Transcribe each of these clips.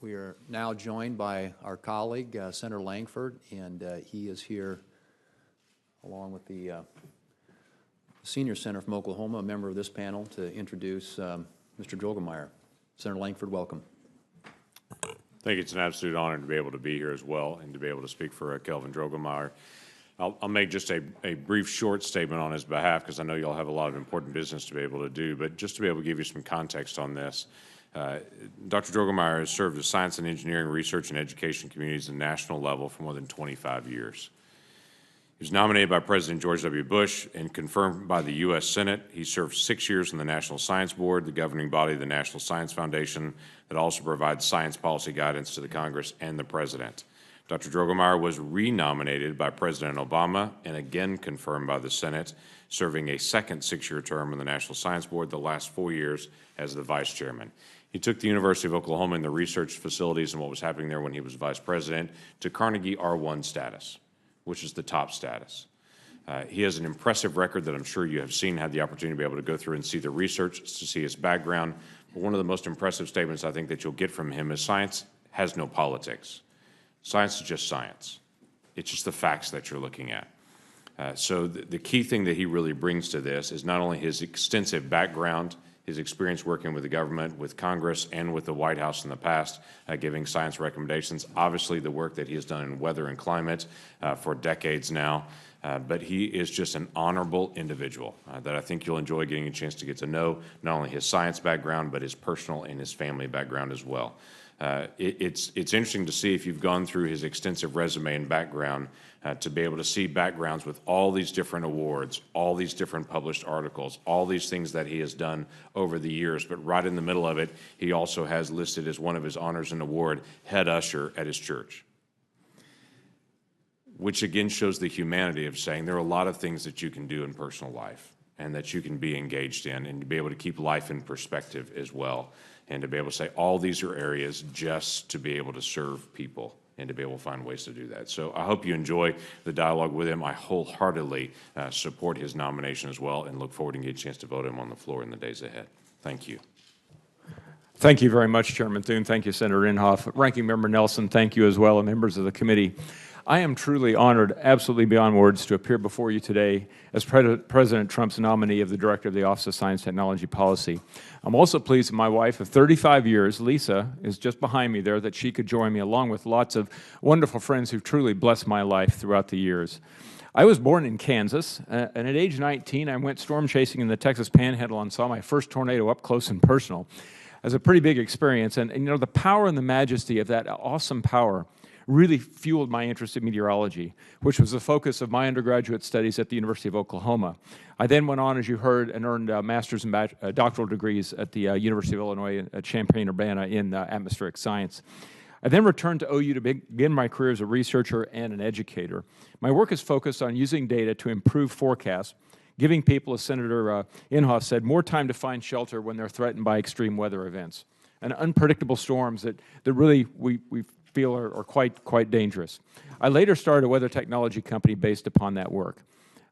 We are now joined by our colleague, Senator Lankford, and he is here along with the senior senator from Oklahoma, a member of this panel, to introduce Mr. Droegemeier. Senator Lankford, welcome. Thank you. It's an absolute honor to be able to be here as well and to be able to speak for Kelvin Droegemeier. I'll make just a brief, short statement on his behalf because I know you'll have a lot of important business to be able to do, but just to be able to give you some context on this. Dr. Droegemeier has served as science and engineering research and education communities at the national level for more than 25 years. He was nominated by President George W. Bush and confirmed by the U.S. Senate. He served 6 years on the National Science Board, the governing body of the National Science Foundation that also provides science policy guidance to the Congress and the President. Dr. Droegemeier was renominated by President Obama and again confirmed by the Senate, serving a second 6-year term on the National Science Board, the last 4 years as the vice chairman. He took the University of Oklahoma and the research facilities and what was happening there when he was vice president to Carnegie R1 status, which is the top status. He has an impressive record that I'm sure you have seen, had the opportunity to be able to go through and see the research, to see his background. But one of the most impressive statements I think that you'll get from him is science has no politics. Science is just science. It's just the facts that you're looking at. So the key thing that he really brings to this is not only his extensive background, his experience working with the government, with Congress, and with the White House in the past, giving science recommendations, obviously the work that he has done in weather and climate for decades now, but he is just an honorable individual that I think you'll enjoy getting a chance to get to know, not only his science background, but his personal and his family background as well. It's interesting to see, if you've gone through his extensive resume and background, to be able to see backgrounds with all these different awards, all these different published articles, all these things that he has done over the years. But right in the middle of it, he also has listed as one of his honors and award, head usher at his church, which again shows the humanity of saying there are a lot of things that you can do in personal life and that you can be engaged in and to be able to keep life in perspective as well. And to be able to say all these are areas just to be able to serve people and to be able to find ways to do that. So I hope you enjoy the dialogue with him. I wholeheartedly support his nomination as well and look forward to getting a chance to vote him on the floor in the days ahead. Thank you. Thank you very much, Chairman Thune. Thank you, Senator Inhofe. Ranking Member Nelson, thank you as well, and members of the committee. I am truly honored, absolutely beyond words, to appear before you today as President Trump's nominee of the Director of the Office of Science Technology Policy. I'm also pleased that my wife of 35 years, Lisa, is just behind me there, that she could join me along with lots of wonderful friends who've truly blessed my life throughout the years. I was born in Kansas, and at age 19, I went storm chasing in the Texas Panhandle and saw my first tornado up close and personal. It was a pretty big experience, and you know, the power and the majesty of that awesome power really fueled my interest in meteorology, which was the focus of my undergraduate studies at the University of Oklahoma. I then went on, as you heard, and earned master's and doctoral degrees at the University of Illinois at Champaign-Urbana in atmospheric science. I then returned to OU to begin my career as a researcher and an educator. My work is focused on using data to improve forecasts, giving people, as Senator Inhofe said, more time to find shelter when they're threatened by extreme weather events and unpredictable storms that really we feel are quite dangerous. I later started a weather technology company based upon that work.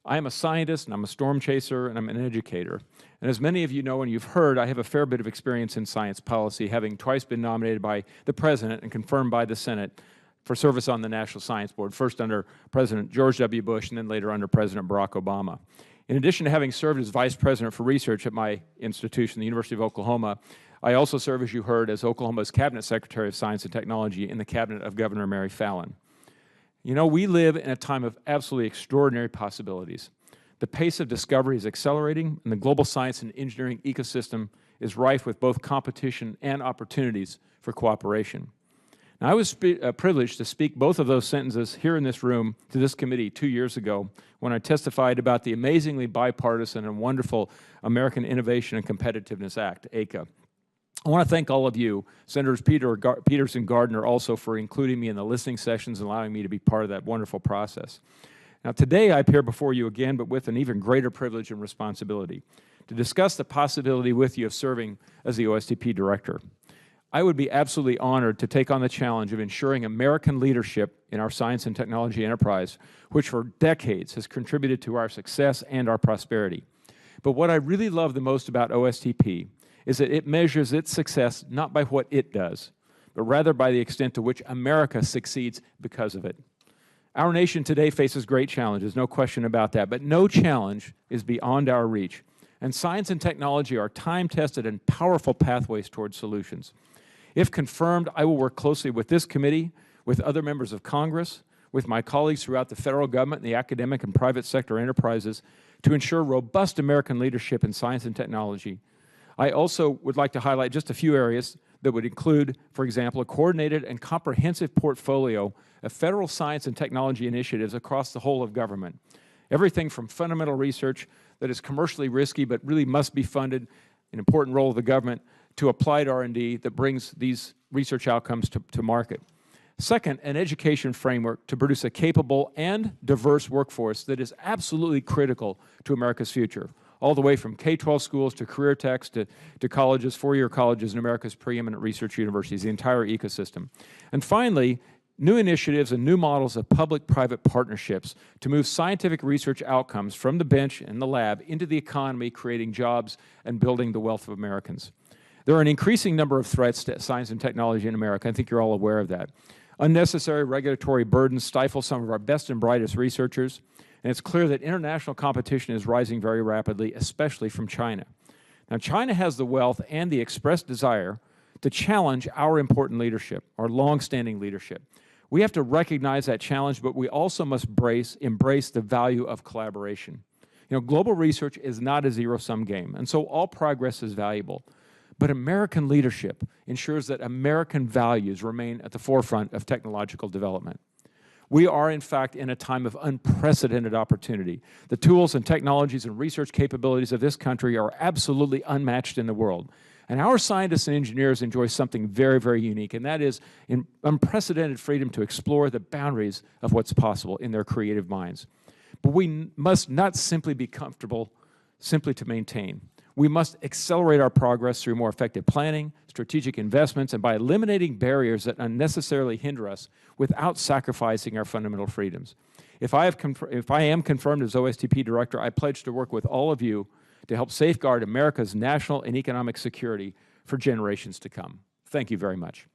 I am a scientist, and I'm a storm chaser, and I'm an educator. And as many of you know and you've heard, I have a fair bit of experience in science policy, having twice been nominated by the President and confirmed by the Senate for service on the National Science Board, first under President George W. Bush and then later under President Barack Obama. In addition to having served as Vice President for Research at my institution, the University of Oklahoma, I also serve, as you heard, as Oklahoma's Cabinet Secretary of Science and Technology in the cabinet of Governor Mary Fallin. You know, we live in a time of absolutely extraordinary possibilities. The pace of discovery is accelerating, and the global science and engineering ecosystem is rife with both competition and opportunities for cooperation. Now, I was privileged to speak both of those sentences here in this room to this committee 2 years ago when I testified about the amazingly bipartisan and wonderful American Innovation and Competitiveness Act, ACA. I want to thank all of you, Senators Peters and Gardner, also for including me in the listening sessions and allowing me to be part of that wonderful process. Now, today I appear before you again, but with an even greater privilege and responsibility, to discuss the possibility with you of serving as the OSTP Director. I would be absolutely honored to take on the challenge of ensuring American leadership in our science and technology enterprise, which for decades has contributed to our success and our prosperity. But what I really love the most about OSTP is that it measures its success not by what it does, but rather by the extent to which America succeeds because of it. Our nation today faces great challenges, no question about that, but no challenge is beyond our reach. And science and technology are time-tested and powerful pathways towards solutions. If confirmed, I will work closely with this committee, with other members of Congress, with my colleagues throughout the federal government and the academic and private sector enterprises to ensure robust American leadership in science and technology. I also would like to highlight just a few areas that would include, for example, a coordinated and comprehensive portfolio of federal science and technology initiatives across the whole of government. Everything from fundamental research that is commercially risky but really must be funded, an important role of the government, to applied R&D that brings these research outcomes to market. Second, an education framework to produce a capable and diverse workforce that is absolutely critical to America's future, all the way from K-12 schools to career techs to colleges, four-year colleges, and America's preeminent research universities, the entire ecosystem. And finally, new initiatives and new models of public-private partnerships to move scientific research outcomes from the bench and the lab into the economy, creating jobs and building the wealth of Americans. There are an increasing number of threats to science and technology in America. I think you're all aware of that. Unnecessary regulatory burdens stifle some of our best and brightest researchers, and it's clear that international competition is rising very rapidly, especially from China. Now, China has the wealth and the expressed desire to challenge our important leadership, our long-standing leadership. We have to recognize that challenge, but we also must embrace the value of collaboration. You know, global research is not a zero-sum game, and so all progress is valuable. But American leadership ensures that American values remain at the forefront of technological development. We are, in fact, in a time of unprecedented opportunity. The tools and technologies and research capabilities of this country are absolutely unmatched in the world. And our scientists and engineers enjoy something very, very unique, and that is an unprecedented freedom to explore the boundaries of what's possible in their creative minds. But we must not simply be comfortable simply to maintain. We must accelerate our progress through more effective planning, strategic investments, and by eliminating barriers that unnecessarily hinder us without sacrificing our fundamental freedoms. If I am confirmed as OSTP Director, I pledge to work with all of you to help safeguard America's national and economic security for generations to come. Thank you very much.